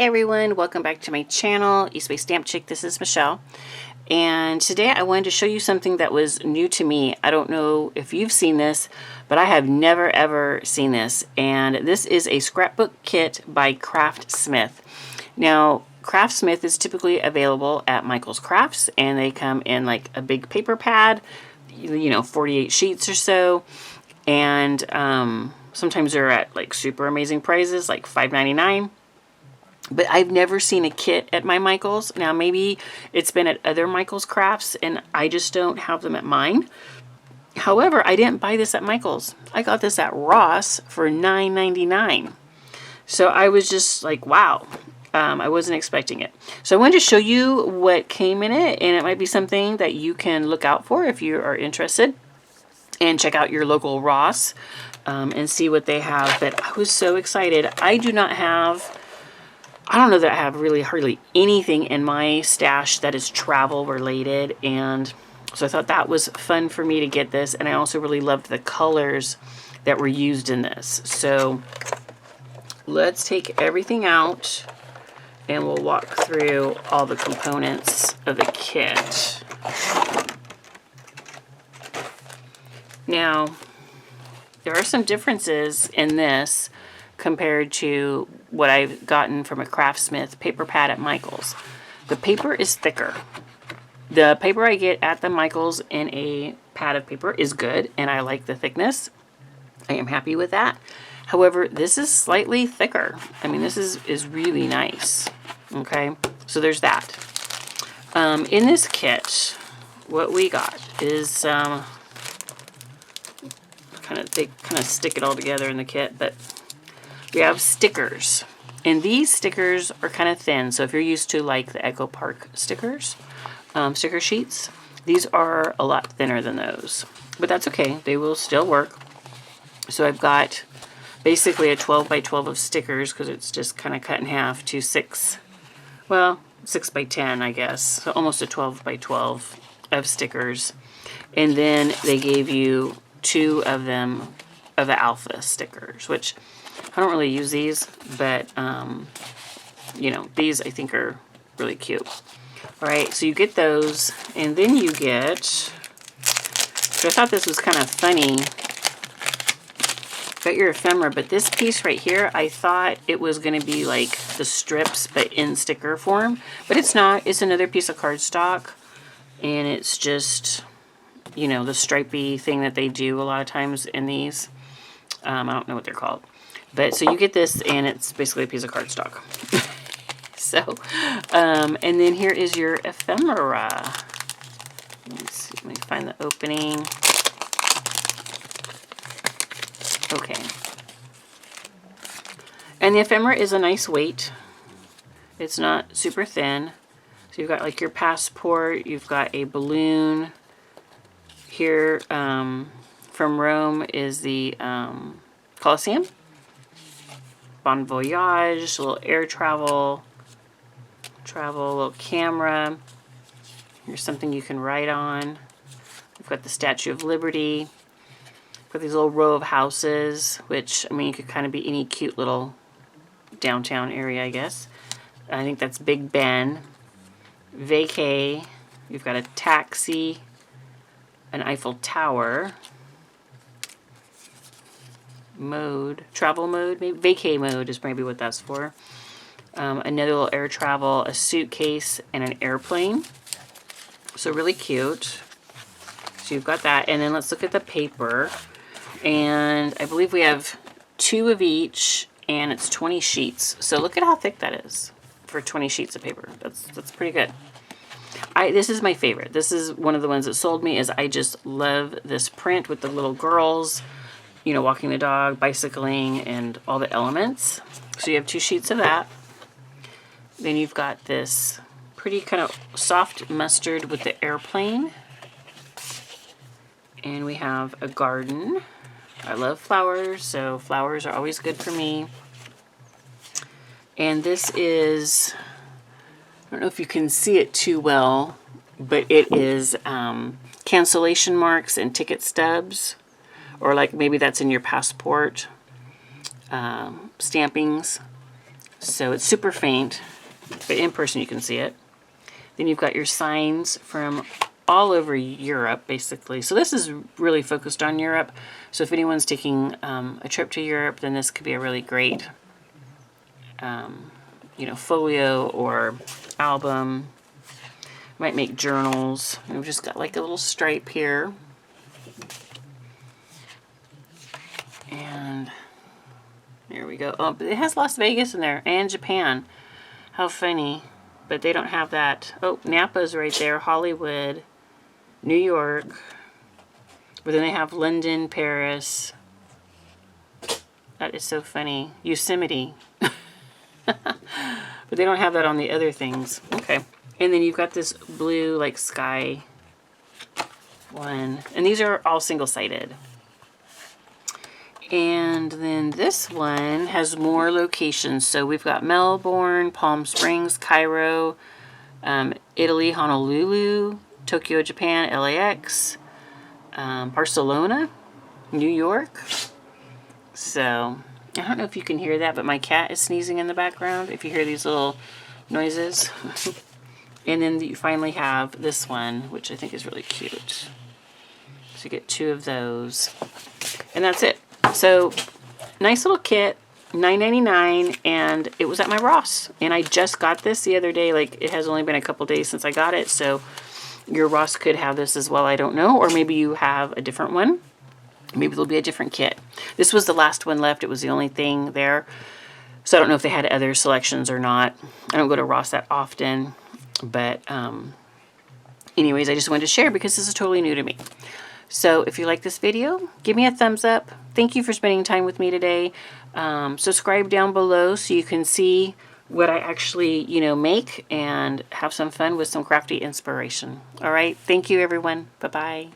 Hey everyone, welcome back to my channel, Eastway Stamp Chick. This is Michelle. And today I wanted to show you something that was new to me. I don't know if you've seen this, but I have never ever seen this. And this is a scrapbook kit by Craftsmith. Now, Craftsmith is typically available at Michael's Crafts, and they come in like a big paper pad, 48 sheets or so. And sometimes they're at like super amazing prices, like $5.99. But I've never seen a kit at my Michael's. Now, maybe it's been at other Michael's Crafts, and I just don't have them at mine. However, I didn't buy this at Michael's. I got this at Ross for $9.99. So I was just like, wow. I wasn't expecting it. So I wanted to show you what came in it, and it might be something that you can look out for if you are interested. And check out your local Ross and see what they have. But I was so excited. I don't know that I have really hardly anything in my stash that is travel related, and so I thought that was fun for me to get this, and I also really loved the colors that were used in this. So let's take everything out and we'll walk through all the components of the kit. Now, there are some differences in this compared to what I've gotten from a Craftsmith paper pad at Michael's. The paper is thicker. The paper I get at the Michael's in a pad of paper is good, and I like the thickness. I am happy with that. However, this is slightly thicker. I mean, this is really nice. Okay, so there's that. In this kit, what we got is they kind of stick it all together in the kit, but we have stickers, and these stickers are kind of thin. So if you're used to like the Echo Park stickers, sticker sheets, these are a lot thinner than those, but that's okay. They will still work. So I've got basically a 12 by 12 of stickers, because it's just kind of cut in half to 6 by 10, I guess. So almost a 12 by 12 of stickers. And then they gave you 2 of them of the alpha stickers, which I don't really use these, but, these I think are really cute. All right, so you get those, and then you get, so I thought this was kind of funny, got your ephemera, but this piece right here, I thought it was going to be like the strips, but in sticker form, but it's not. It's another piece of cardstock, and it's just, the stripy thing that they do a lot of times in these. I don't know what they're called. But so you get this, and it's basically a piece of cardstock. So, and then here is your ephemera. Let's see, let me find the opening. Okay. And the ephemera is a nice weight. It's not super thin. So you've got like your passport, you've got a balloon. Here, from Rome is the Colosseum. Bon voyage, a little air travel, a little camera. Here's something you can write on. We've got the Statue of Liberty. We've got these little row of houses, which, I mean, you could kind of be any cute little downtown area, I guess. I think that's Big Ben. Vacay. You've got a taxi, an Eiffel Tower. Mode, travel mode, maybe vacay mode is maybe what that's for. Another little air travel, a suitcase, and an airplane. So really cute. So you've got that, and then let's look at the paper. And I believe we have 2 of each, and it's 20 sheets. So look at how thick that is for 20 sheets of paper. That's pretty good. This is my favorite. This is one of the ones that sold me. Is I just love this print with the little girls, walking the dog, bicycling, and all the elements. So you have 2 sheets of that. Then you've got this pretty kind of soft mustard with the airplane. And we have a garden. I love flowers, so flowers are always good for me. And this is, I don't know if you can see it too well, but it is cancellation marks and ticket stubs. Or like maybe that's in your passport stampings. So it's super faint, but in person you can see it. Then you've got your signs from all over Europe, basically. So this is really focused on Europe. So if anyone's taking a trip to Europe, then this could be a really great, you know, folio or album. Might make journals. And we've just got like a little stripe here. And there we go. Oh, but it has Las Vegas in there and Japan. How funny. But they don't have that. Oh, Napa's right there. Hollywood. New York. But then they have London, Paris. That is so funny. Yosemite. But they don't have that on the other things. Okay. And then you've got this blue, like, sky one. And these are all single-sided. And then this one has more locations. So we've got Melbourne, Palm Springs, Cairo, Italy, Honolulu, Tokyo, Japan, LAX, Barcelona, New York. So I don't know if you can hear that, but my cat is sneezing in the background. If you hear these little noises. And then you finally have this one, which I think is really cute. So you get 2 of those. And that's it. So nice little kit. $9.99, and it was at my Ross. And I just got this the other day. Like, it has only been a couple days since I got it, so your Ross could have this as well. I don't know. Or maybe you have a different one. Maybe there'll be a different kit. This was the last one left. It was the only thing there. So I don't know if they had other selections or not. I don't go to Ross that often. But anyways, I just wanted to share because this is totally new to me. So if you like this video, give me a thumbs up. Thank you for spending time with me today. Subscribe down below so you can see what I actually, you know, make and have some fun with some crafty inspiration. All right. Thank you, everyone. Bye-bye.